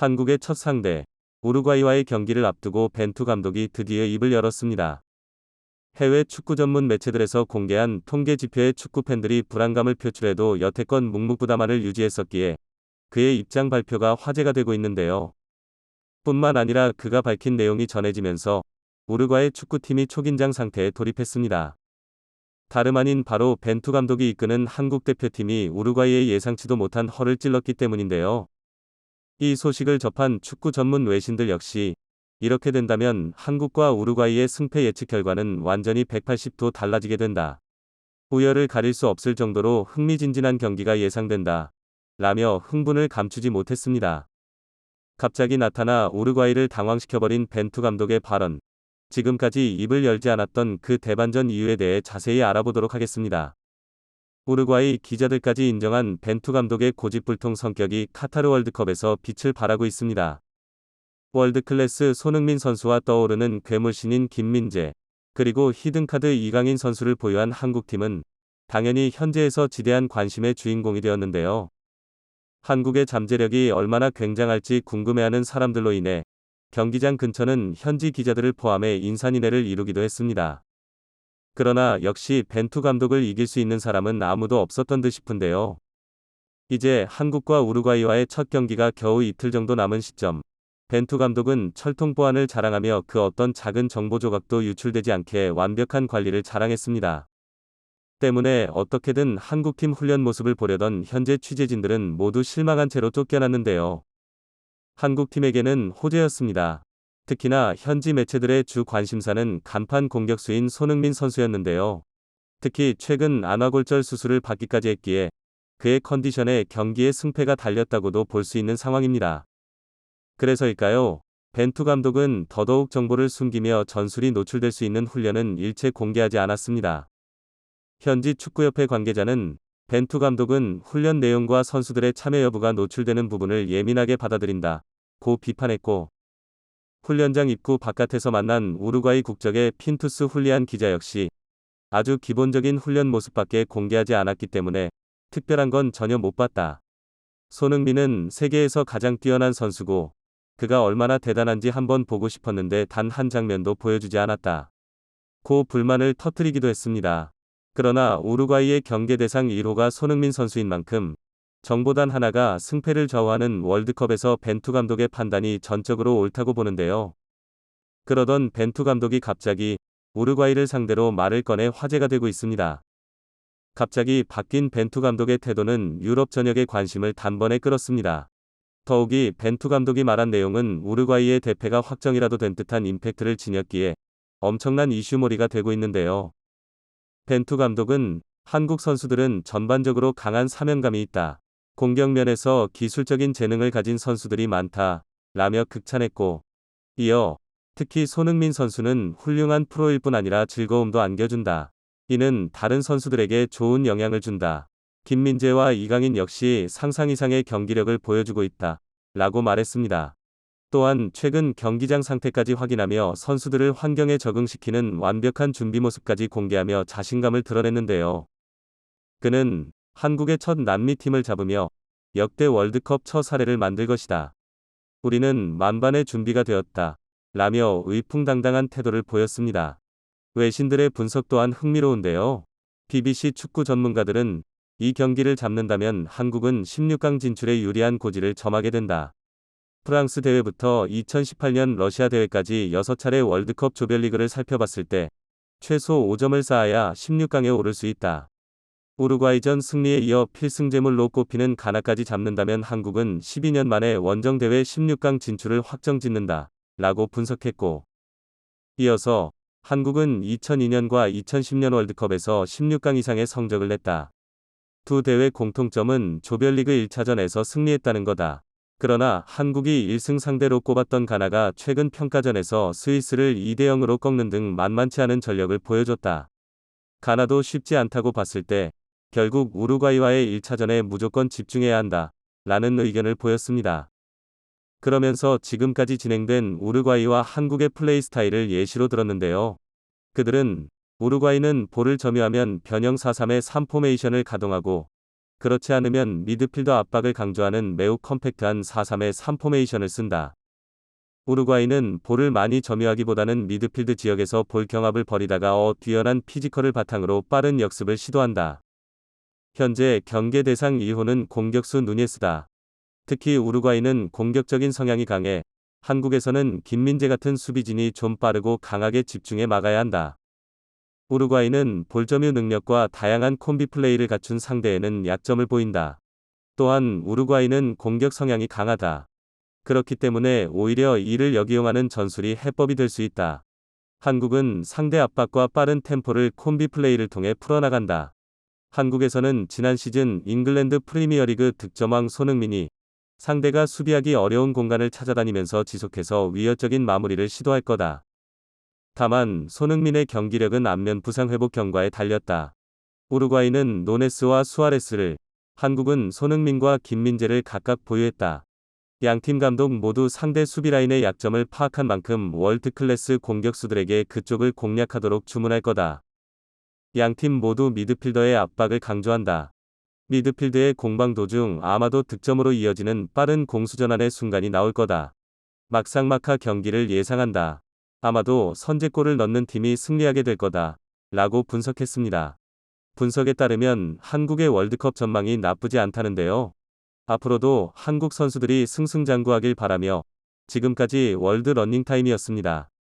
한국의 첫 상대, 우루과이와의 경기를 앞두고 벤투 감독이 드디어 입을 열었습니다. 해외 축구 전문 매체들에서 공개한 통계 지표에 축구 팬들이 불안감을 표출해도 여태껏 묵묵부담만을 유지했었기에 그의 입장 발표가 화제가 되고 있는데요. 뿐만 아니라 그가 밝힌 내용이 전해지면서 우루과이 축구팀이 초긴장 상태에 돌입했습니다. 다름 아닌 바로 벤투 감독이 이끄는 한국 대표팀이 우루과이의 예상치도 못한 허를 찔렀기 때문인데요. 이 소식을 접한 축구 전문 외신들 역시 이렇게 된다면 한국과 우루과이의 승패 예측 결과는 완전히 180도 달라지게 된다. 우열을 가릴 수 없을 정도로 흥미진진한 경기가 예상된다. 라며 흥분을 감추지 못했습니다. 갑자기 나타나 우루과이를 당황시켜버린 벤투 감독의 발언. 지금까지 입을 열지 않았던 그 대반전 이유에 대해 자세히 알아보도록 하겠습니다. 우루과이 기자들까지 인정한 벤투 감독의 고집불통 성격이 카타르 월드컵에서 빛을 발하고 있습니다. 월드클래스 손흥민 선수와 떠오르는 괴물신인 김민재, 그리고 히든카드 이강인 선수를 보유한 한국팀은 당연히 현재에서 지대한 관심의 주인공이 되었는데요. 한국의 잠재력이 얼마나 굉장할지 궁금해하는 사람들로 인해 경기장 근처는 현지 기자들을 포함해 인산인해를 이루기도 했습니다. 그러나 역시 벤투 감독을 이길 수 있는 사람은 아무도 없었던 듯 싶은데요. 이제 한국과 우루과이와의 첫 경기가 겨우 이틀 정도 남은 시점, 벤투 감독은 철통보안을 자랑하며 그 어떤 작은 정보 조각도 유출되지 않게 완벽한 관리를 자랑했습니다. 때문에 어떻게든 한국팀 훈련 모습을 보려던 현재 취재진들은 모두 실망한 채로 쫓겨났는데요. 한국팀에게는 호재였습니다. 특히나 현지 매체들의 주 관심사는 간판 공격수인 손흥민 선수였는데요. 특히 최근 안와골절 수술을 받기까지 했기에 그의 컨디션에 경기의 승패가 달렸다고도 볼 수 있는 상황입니다. 그래서일까요? 벤투 감독은 더더욱 정보를 숨기며 전술이 노출될 수 있는 훈련은 일체 공개하지 않았습니다. 현지 축구협회 관계자는 벤투 감독은 훈련 내용과 선수들의 참여 여부가 노출되는 부분을 예민하게 받아들인다 고 비판했고, 훈련장 입구 바깥에서 만난 우루과이 국적의 핀투스 훌리안 기자 역시 아주 기본적인 훈련 모습밖에 공개하지 않았기 때문에 특별한 건 전혀 못 봤다. 손흥민은 세계에서 가장 뛰어난 선수고 그가 얼마나 대단한지 한번 보고 싶었는데 단 한 장면도 보여주지 않았다. 고 불만을 터뜨리기도 했습니다. 그러나 우루과이의 경계 대상 1호가 손흥민 선수인 만큼 정보단 하나가 승패를 좌우하는 월드컵에서 벤투 감독의 판단이 전적으로 옳다고 보는데요. 그러던 벤투 감독이 갑자기 우루과이를 상대로 말을 꺼내 화제가 되고 있습니다. 갑자기 바뀐 벤투 감독의 태도는 유럽 전역의 관심을 단번에 끌었습니다. 더욱이 벤투 감독이 말한 내용은 우루과이의 대패가 확정이라도 된 듯한 임팩트를 지녔기에 엄청난 이슈몰이가 되고 있는데요. 벤투 감독은 한국 선수들은 전반적으로 강한 사명감이 있다. 공격면에서 기술적인 재능을 가진 선수들이 많다. 라며 극찬했고, 이어 특히 손흥민 선수는 훌륭한 프로일 뿐 아니라 즐거움도 안겨준다. 이는 다른 선수들에게 좋은 영향을 준다. 김민재와 이강인 역시 상상 이상의 경기력을 보여주고 있다. 라고 말했습니다. 또한 최근 경기장 상태까지 확인하며 선수들을 환경에 적응시키는 완벽한 준비 모습까지 공개하며 자신감을 드러냈는데요. 그는 한국의 첫 남미팀을 잡으며 역대 월드컵 첫 사례를 만들 것이다. 우리는 만반의 준비가 되었다. 라며 의풍당당한 태도를 보였습니다. 외신들의 분석 또한 흥미로운데요. BBC 축구 전문가들은 이 경기를 잡는다면 한국은 16강 진출에 유리한 고지를 점하게 된다. 프랑스 대회부터 2018년 러시아 대회까지 6차례 월드컵 조별리그를 살펴봤을 때 최소 5점을 쌓아야 16강에 오를 수 있다. 우루과이전 승리에 이어 필승제물로 꼽히는 가나까지 잡는다면 한국은 12년 만에 원정대회 16강 진출을 확정짓는다. 라고 분석했고, 이어서 한국은 2002년과 2010년 월드컵에서 16강 이상의 성적을 냈다. 두 대회 공통점은 조별리그 1차전에서 승리했다는 거다. 그러나 한국이 1승 상대로 꼽았던 가나가 최근 평가전에서 스위스를 2대0으로 꺾는 등 만만치 않은 전력을 보여줬다. 가나도 쉽지 않다고 봤을 때 결국 우루과이와의 1차전에 무조건 집중해야 한다. 라는 의견을 보였습니다. 그러면서 지금까지 진행된 우루과이와 한국의 플레이 스타일을 예시로 들었는데요. 그들은 우루과이는 볼을 점유하면 변형 4-3-3 포메이션을 가동하고 그렇지 않으면 미드필더 압박을 강조하는 매우 컴팩트한 4-3-3 포메이션을 쓴다. 우루과이는 볼을 많이 점유하기보다는 미드필드 지역에서 볼 경합을 벌이다가 뛰어난 피지컬을 바탕으로 빠른 역습을 시도한다. 현재 경계 대상 2호는 공격수 누니에스다. 특히 우루과이는 공격적인 성향이 강해 한국에서는 김민재 같은 수비진이 좀 빠르고 강하게 집중해 막아야 한다. 우루과이는 볼 점유 능력과 다양한 콤비 플레이를 갖춘 상대에는 약점을 보인다. 또한 우루과이는 공격 성향이 강하다. 그렇기 때문에 오히려 이를 역이용하는 전술이 해법이 될 수 있다. 한국은 상대 압박과 빠른 템포를 콤비 플레이를 통해 풀어나간다. 한국에서는 지난 시즌 잉글랜드 프리미어리그 득점왕 손흥민이 상대가 수비하기 어려운 공간을 찾아다니면서 지속해서 위협적인 마무리를 시도할 거다. 다만 손흥민의 경기력은 안면 부상 회복 경과에 달렸다. 우루과이는 노네스와 수아레스를, 한국은 손흥민과 김민재를 각각 보유했다. 양팀 감독 모두 상대 수비 라인의 약점을 파악한 만큼 월드클래스 공격수들에게 그쪽을 공략하도록 주문할 거다. 양팀 모두 미드필더의 압박을 강조한다. 미드필드의 공방 도중 아마도 득점으로 이어지는 빠른 공수전환의 순간이 나올 거다. 막상막하 경기를 예상한다. 아마도 선제골을 넣는 팀이 승리하게 될 거다. 라고 분석했습니다. 분석에 따르면 한국의 월드컵 전망이 나쁘지 않다는데요. 앞으로도 한국 선수들이 승승장구하길 바라며 지금까지 월드 러닝타임이었습니다.